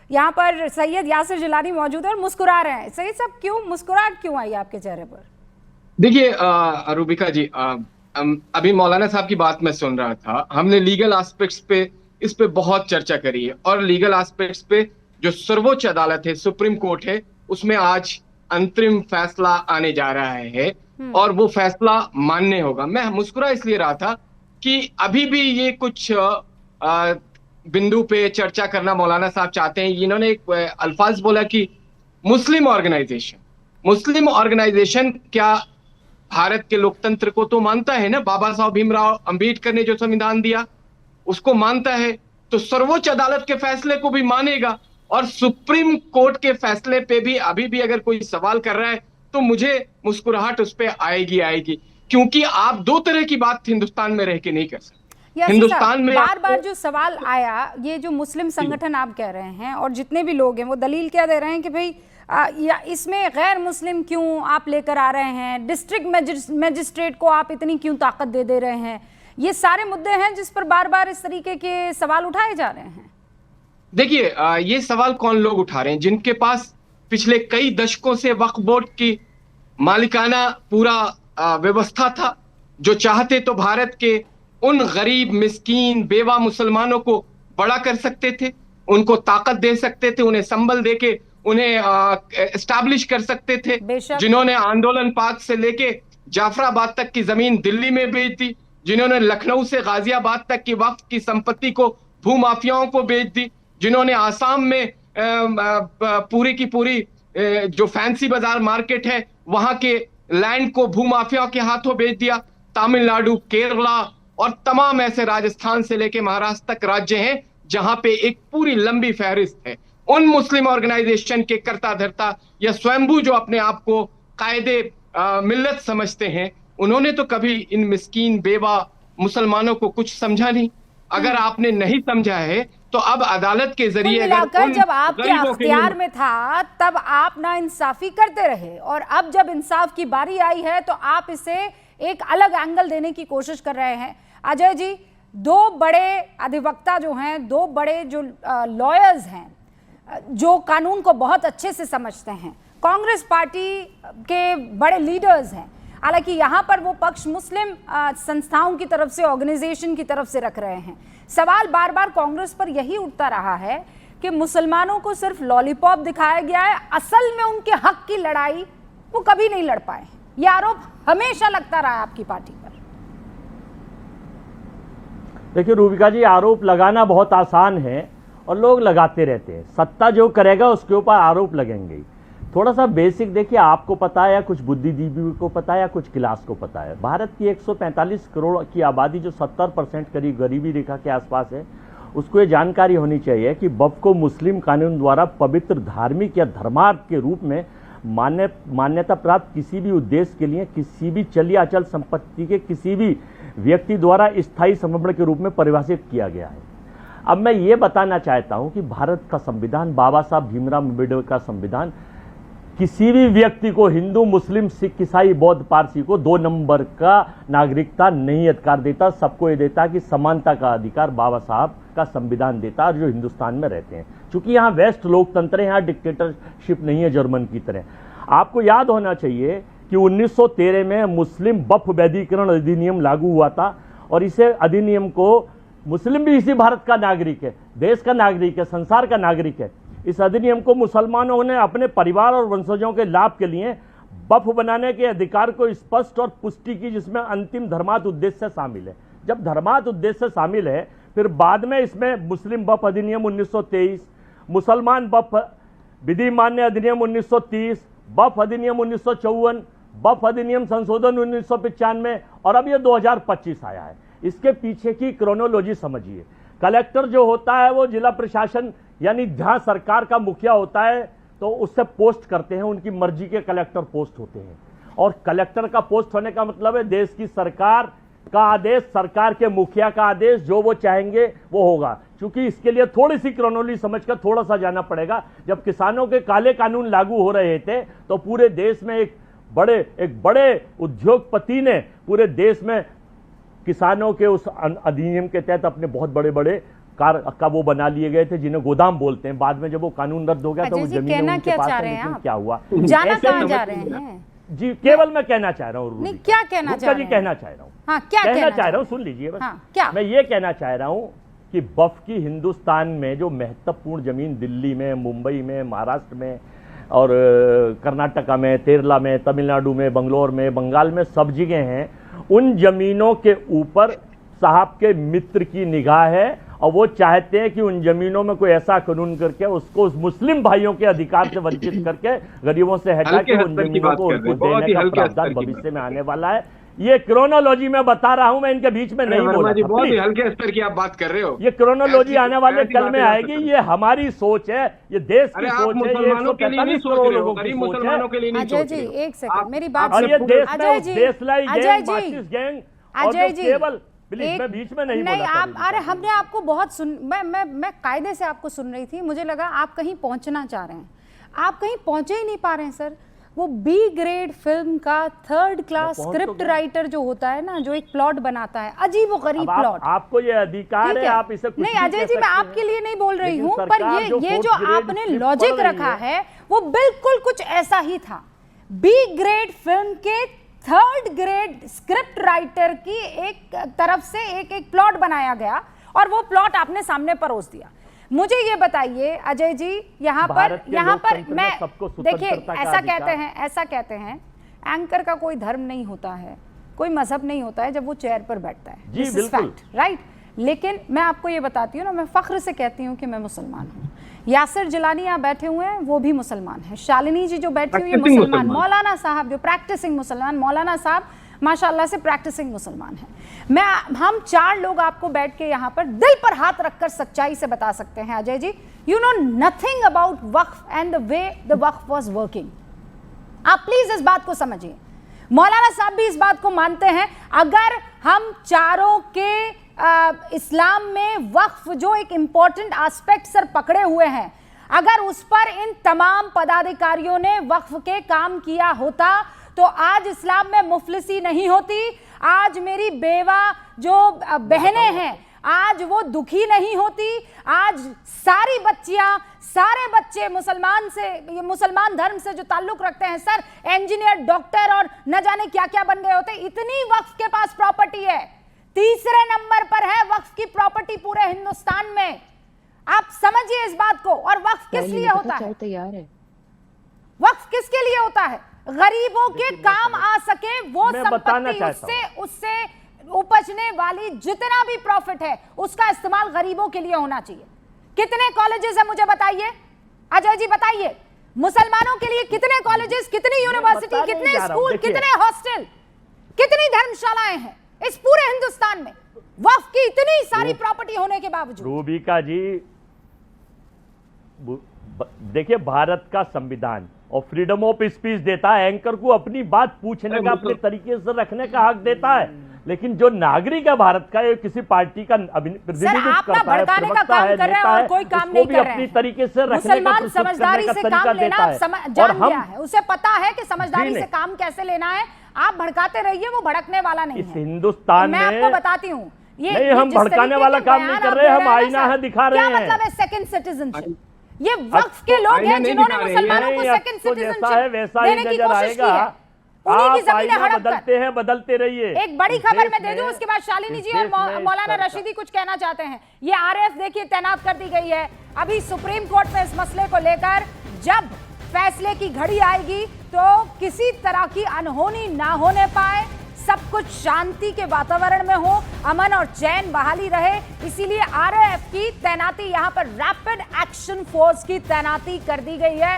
यहाँ पर सैयद यासिर जिलानी मौजूद है और मुस्कुरा रहे हैं। सैयद साहब, क्यों मुस्कुराहट क्यों आई आपके चेहरे पर? देखिए रूबिका जी, अभी मौलाना साहब की बात मैं सुन रहा था। हमने लीगल एस्पेक्ट्स पे इस पे बहुत चर्चा करी है, और लीगल एस्पेक्ट्स पे जो सर्वोच्च अदालत है, सुप्रीम कोर्ट है, उसमें आज अंतरिम फैसला आने जा रहा है हम्म। और वो फैसला मान्य होगा। मैं मुस्कुरा इसलिए रहा था कि अभी भी ये कुछ बिंदु पे चर्चा करना मौलाना साहब चाहते हैं। इन्होंने एक अल्फाज बोला कि मुस्लिम ऑर्गेनाइजेशन। मुस्लिम ऑर्गेनाइजेशन क्या भारत के लोकतंत्र को तो मानता है ना? बाबा साहब भीमराव अंबेडकर ने जो संविधान दिया उसको मानता है, तो सर्वोच्च अदालत के फैसले को भी मानेगा। और सुप्रीम कोर्ट के फैसले पे भी अभी भी अगर कोई सवाल कर रहा है तो मुझे मुस्कुराहट उस पे आएगी आएगी, क्योंकि आप दो तरह की बात हिंदुस्तान में रह के नहीं कर सकते। यासी साहब, हिंदुस्तान में बार बार आपको जो सवाल आया, ये जो मुस्लिम संगठन आप कह रहे हैं और जितने भी लोग हैं वो दलील क्या दे रहे हैं कि भाई या इसमें गैर मुस्लिम क्यों आप लेकर आ रहे हैं, डिस्ट्रिक्ट मजिस्ट्रेट को आप इतनी क्यों ताकत दे रहे हैं। ये सारे मुद्दे हैं जिस पर बार बार इस तरीके के सवाल उठाए जा रहे हैं। देखिए, ये सवाल कौन लोग उठा रहे हैं? जिनके पास पिछले कई दशकों से वक्फ बोर्ड की मालिकाना पूरा व्यवस्था था, जो चाहते तो भारत के उन गरीब मिस्कीन बेवा मुसलमानों को बड़ा कर सकते थे, उनको ताकत दे सकते थे, उन्हें संबल देके उन्हें एस्टैब्लिश कर सकते थे। बेशक। जिन्होंने आंदोलन पार्क से लेके जाफराबाद तक की जमीन दिल्ली में बेच दी, जिन्होंने लखनऊ से गाजियाबाद तक की वक्फ की संपत्ति को भूमाफियाओं को बेच दी, जिन्होंने आसाम में पूरी की पूरी जो फैंसी बाजार मार्केट है वहां के लैंड को भूमाफियाओं के हाथों बेच दिया। तमिलनाडु, केरला और तमाम ऐसे राजस्थान से लेके महाराष्ट्र तक राज्य हैं जहां पे एक पूरी लंबी फहरिस्त है। उन मुस्लिम ऑर्गेनाइजेशन के कर्ता धर्ता या स्वयंभू जो अपने आप को कायदे मिल्लत समझते हैं, उन्होंने तो कभी इन मिस्कीन बेवा मुसलमानों को कुछ समझा नहीं। अगर आपने नहीं समझा है तो अब अदालत के कुल जरिए मिलाकर जब आपके गरीबों के लिए अख्तियार में था तब आप ना इंसाफी करते रहे, और अब जब इंसाफ की बारी आई है तो आप इसे एक अलग एंगल देने की कोशिश कर रहे हैं। अजय जी, दो बड़े अधिवक्ता जो हैं, दो बड़े जो लॉयर्स हैं, जो कानून को बहुत अच्छे से समझते हैं, कांग्रेस पार्टी के बड़े लीडर्स हैं, हालांकि यहाँ पर वो पक्ष मुस्लिम संस्थाओं की तरफ से, ऑर्गेनाइजेशन की तरफ से रख रहे हैं। सवाल बार बार कांग्रेस पर यही उठता रहा है कि मुसलमानों को सिर्फ लॉलीपॉप दिखाया गया है, असल में उनके हक की लड़ाई वो कभी नहीं लड़ पाए। ये आरोप हमेशा लगता रहा है आपकी पार्टी पर। देखिए रूबिका जी, आरोप लगाना बहुत आसान है और लोग लगाते रहते हैं। सत्ता जो करेगा उसके ऊपर आरोप लगेंगे। थोड़ा सा बेसिक देखिए, आपको पता है या कुछ बुद्धिजीवी को पता है या कुछ क्लास को पता है, भारत की 145 करोड़ की आबादी जो 70% करीब गरीबी रेखा के आसपास है, उसको ये जानकारी होनी चाहिए कि वक्फ को मुस्लिम कानून द्वारा पवित्र धार्मिक या धर्मार्थ के रूप में मान्यता प्राप्त किसी भी उद्देश्य के लिए किसी भी चलिए अचल संपत्ति के किसी भी व्यक्ति द्वारा स्थायी समर्पण के रूप में परिभाषित किया गया है। अब मैं ये बताना चाहता हूं कि भारत का संविधान, बाबा साहब भीमराव अम्बेडकर का संविधान किसी भी व्यक्ति को, हिंदू मुस्लिम सिख ईसाई बौद्ध पारसी को 2 नंबर का नागरिकता नहीं अधिकार देता। सबको ये देता कि समानता का अधिकार बाबा साहब का संविधान देता, जो हिंदुस्तान में रहते हैं। क्योंकि यहाँ वेस्ट लोकतंत्र है, यहाँ डिक्टेटरशिप नहीं है जर्मन की तरह। आपको याद होना चाहिए कि 1913 में मुस्लिम वक्फ वैधीकरण अधिनियम लागू हुआ था, और इसे अधिनियम को, मुस्लिम भी इसी भारत का नागरिक है, देश का नागरिक है, संसार का नागरिक है। इस अधिनियम को मुसलमानों ने अपने परिवार और वंशजों के लाभ के लिए वक्फ बनाने के अधिकार को स्पष्ट और पुष्टि की, जिसमें अंतिम धर्मार्थ उद्देश्य शामिल है। जब धर्मार्थ उद्देश्य शामिल है, फिर बाद में इसमें मुस्लिम वक्फ अधिनियम 1923, मुसलमान वक्फ विधि मान्य अधिनियम 1930, वक्फ अधिनियम 1954, वक्फ अधिनियम संशोधन 1995, और अब ये 2025 आया है। इसके पीछे की क्रोनोलॉजी समझिए। कलेक्टर जो होता है वो जिला प्रशासन, यानी जहां सरकार का मुखिया होता है तो उससे पोस्ट करते हैं, उनकी मर्जी के कलेक्टर पोस्ट होते हैं। और कलेक्टर का पोस्ट होने का मतलब है देश की सरकार का आदेश, सरकार के मुखिया का आदेश, जो वो चाहेंगे वो होगा। क्योंकि इसके लिए थोड़ी सी क्रोनोलॉजी समझकर थोड़ा सा जाना पड़ेगा। जब किसानों के काले कानून लागू हो रहे थे तो पूरे देश में एक बड़े उद्योगपति ने पूरे देश में किसानों के उस अधिनियम के तहत अपने बहुत बड़े बड़े कार का वो बना लिए गए थे जिन्हें गोदाम बोलते हैं। बाद में जब वो कानून रद्द हो गया तो वो अजय जी, जमीनें कहना उनके क्या पास चाह है, रहे हैं लेकिन आप? क्या हुआ जाना ऐसे कहाँ में- जा रहे हैं? जी केवल मैं कहना चाह रहा हूँ नहीं, क्या कहना गुप्ता चाह जी रहे हैं? कहना चाह रहा हूँ हाँ, क्या कहना चाह रहा हूँ, सुन लीजिए बस। हाँ, क्या? मैं ये कहना चाह रहा हूँ कि वक्फ की हिंदुस्तान में जो महत्वपूर्ण जमीन दिल्ली में, मुंबई में, महाराष्ट्र में और कर्नाटका में, केरला में, तमिलनाडु में, बंगलोर में, बंगाल में सब जगह हैं, उन जमीनों के ऊपर साहब के मित्र की निगाह है और वो चाहते हैं कि उन जमीनों में कोई ऐसा कानून करके उसको उस मुस्लिम भाइयों के अधिकार से वंचित करके गरीबों से हटा हल्के के उन स्तर की जमीनों बात को कर उनको रहे हैं, बहुत देने ही का हल्के प्रावधान स्तर की भविष्य में आने वाला है। ये क्रोनोलॉजी मैं बता रहा हूं, मैं इनके बीच में नहीं बोला वर्मा जी, था, बहुत ही प्लीज। हल्के स्तर की आप बात कर रहे हो। ये क्रोनोलॉजी ऐसी- आने वाले ऐसी कल में बातें आएगी। मत ये हमारी सोच है, ये देश की अरे आप सोच है, ये मुसलमानों के लिए नहीं 143 सोच करोड़ रहे हो, लोगों की गरीब सोच है। मुसलमानों के लिए नहीं अजय सोच जी, रहे हो। एक सेकंड, आप- मेरी बात आप और ये जब- देश में अजय जी, देशलाई अजय गैंग, जी, मार्क्सिस्ट गैंग और अजय जो जी, केवल प्लीज मैं बीच में नहीं बोला था, आप, अरे हमने आपको बहुत मैं कायदे से आपको सुन रही थी, मुझे लगा आप कहीं पहुंचना चाह रहे हैं, आप कहीं पहुंचे ही नहीं पा रहे हैं सर। वो बी ग्रेड फिल्म का 3rd क्लास पहुंच तो स्क्रिप्ट गया। राइटर जो होता है ना, जो एक प्लॉट बनाता है, अजीब व गरीब अब प्लॉट, आपको ये अधिकार ठीक है, आप इसे कुछ नहीं भी अजय कह जी, मैं सकते हैं। आपके लिए नहीं बोल रही लेकिन हूं, पर सरकार ये जो जो 4th grade आपने script लॉजिक पढ़ रही रखा है वो बिल्कुल कुछ ऐसा ही था। बी ग्रेड फिल्म के 3rd ग्रेड स्क्रिप्ट राइटर की एक तरफ से एक प्लॉट बनाया गया और वो प्लॉट आपने सामने परोस दिया। मुझे ये बताइए अजय जी, यहाँ भारत के पर लोकतंत्र में मैं सबको देखिए, स्वतंत्रता का ऐसा कहते हैं एंकर का कोई धर्म नहीं होता है, कोई मजहब नहीं होता है जब वो चेयर पर बैठता है। जी, This is बिल्कुल। fact, right. लेकिन मैं आपको ये बताती हूँ ना, मैं फख्र से कहती हूँ कि मैं मुसलमान हूँ। यासिर जिलानी यहाँ बैठे हुए हैं, वो भी मुसलमान है। शालिनी जी जो बैठी हुई है, Practicing मुसलमान। मुसलमान। मौलाना साहब जो प्रैक्टिसिंग मुसलमान, मौलाना साहब माशाल्लाह से प्रैक्टिसिंग मुसलमान है। हम 4 लोग आपको बैठ के यहाँ पर दिल पर हाथ रखकर सच्चाई से बता सकते हैं Ajay ji, you know nothing about वक्फ एंड द वे द वक्फ वाज वर्किंग। आप प्लीज इस बात को समझिए। मौलाना साहब भी इस बात को मानते हैं, अगर हम चारों के इस्लाम में वक्फ जो एक इंपॉर्टेंट एस्पेक्ट सर पकड़े हुए हैं, अगर उस पर इन तमाम पदाधिकारियों ने वक्फ के काम किया होता तो आज इस्लाम में मुफलिसी नहीं होती, आज मेरी बेवा जो बहनें हैं आज वो दुखी नहीं होती, आज सारी बच्चियां सारे बच्चे मुसलमान धर्म से जो ताल्लुक रखते हैं सर, इंजीनियर, डॉक्टर और न जाने क्या क्या बन गए होते। इतनी वक्फ के पास प्रॉपर्टी है, 3रे नंबर पर है वक्फ की प्रॉपर्टी पूरे हिंदुस्तान में। आप समझिए इस बात को। और वक्फ किस लिए होता है? तैयार है। वक्फ किसके लिए होता है? गरीबों के काम आ सके वो मैं बताना संपत्ति, चाहता उससे उपजने वाली जितना भी प्रॉफिट है उसका इस्तेमाल गरीबों के लिए होना चाहिए। कितने कॉलेजेस है मुझे बताइए अजय जी, बताइए मुसलमानों के लिए कितने कॉलेजेस, कितनी यूनिवर्सिटी, बताने कितने जा रहा हूं, स्कूल, देखिए। कितने हॉस्टल, कितनी धर्मशालाएं हैं इस पूरे हिंदुस्तान में, वक्फ की इतनी सारी प्रॉपर्टी होने के बावजूद। रूबिका जी देखिए, भारत का संविधान और फ्रीडम ऑफ स्पीच देता है, एंकर को अपनी बात पूछने का, अपने तरीके से रखने का हक देता है, लेकिन जो नागरिक है भारत का, ये किसी पार्टी का प्रतिनिधित्व आप ना करता है, भड़काने का प्रवक्ता काम है, कर रहे हैं नेता और है, कोई काम उसको नहीं भी कर रहे अपनी हैं। तरीके से रखने का, मुसलमान प्रस्तुत करने समझदारी का से तरीका काम लेना देता है। जान और हम लिया है, उसे पता है कि समझदारी जी से नहीं। काम कैसे लेना है। आप भड़काते रहिए, वो भड़कने वाला नहीं इस है। हिंदुस्तान मैं में आपको बताती हूँ, नहीं, हम जिस भड़काने तरीके वाला के काम नहीं बयान कर आप रहे, दे हम हैं आईना सर, है दिखा रहे क्या हैं। मतलब है सेकंड सिटीजनशिप? ये वक्फ के लोग आईना हैं नहीं जिन्होंने दिखा रहे हैं। मुसलमानों को नहीं, सेकंड अब तो जैसा है वैसा ही सिटीजनशिप देने की नजर कोशिश की आएगा। है। उन्हीं की आप जमीनें आईना हड़प कर। बदलते हैं, बदलते रहिए। एक बड़ी इस खबर देश मैं दे दूं, में- उसके बाद शालिनी जी इस और देश में मौलाना इस तरह रशीदी कुछ कहना चाहते हैं। ये आरएएफ देखिए तैनात कर दी गई है। अभी सुप्रीम कोर्ट में इस मसले को लेकर जब फैसले की घड़ी आएगी तो किसी तरह की अनहोनी ना होने पाए, सब कुछ शांति के वातावरण में हो, अमन और चैन बहाली रहे, इसीलिए आरएएफ की तैनाती, यहां पर रैपिड एक्शन फोर्स की तैनाती कर दी गई है।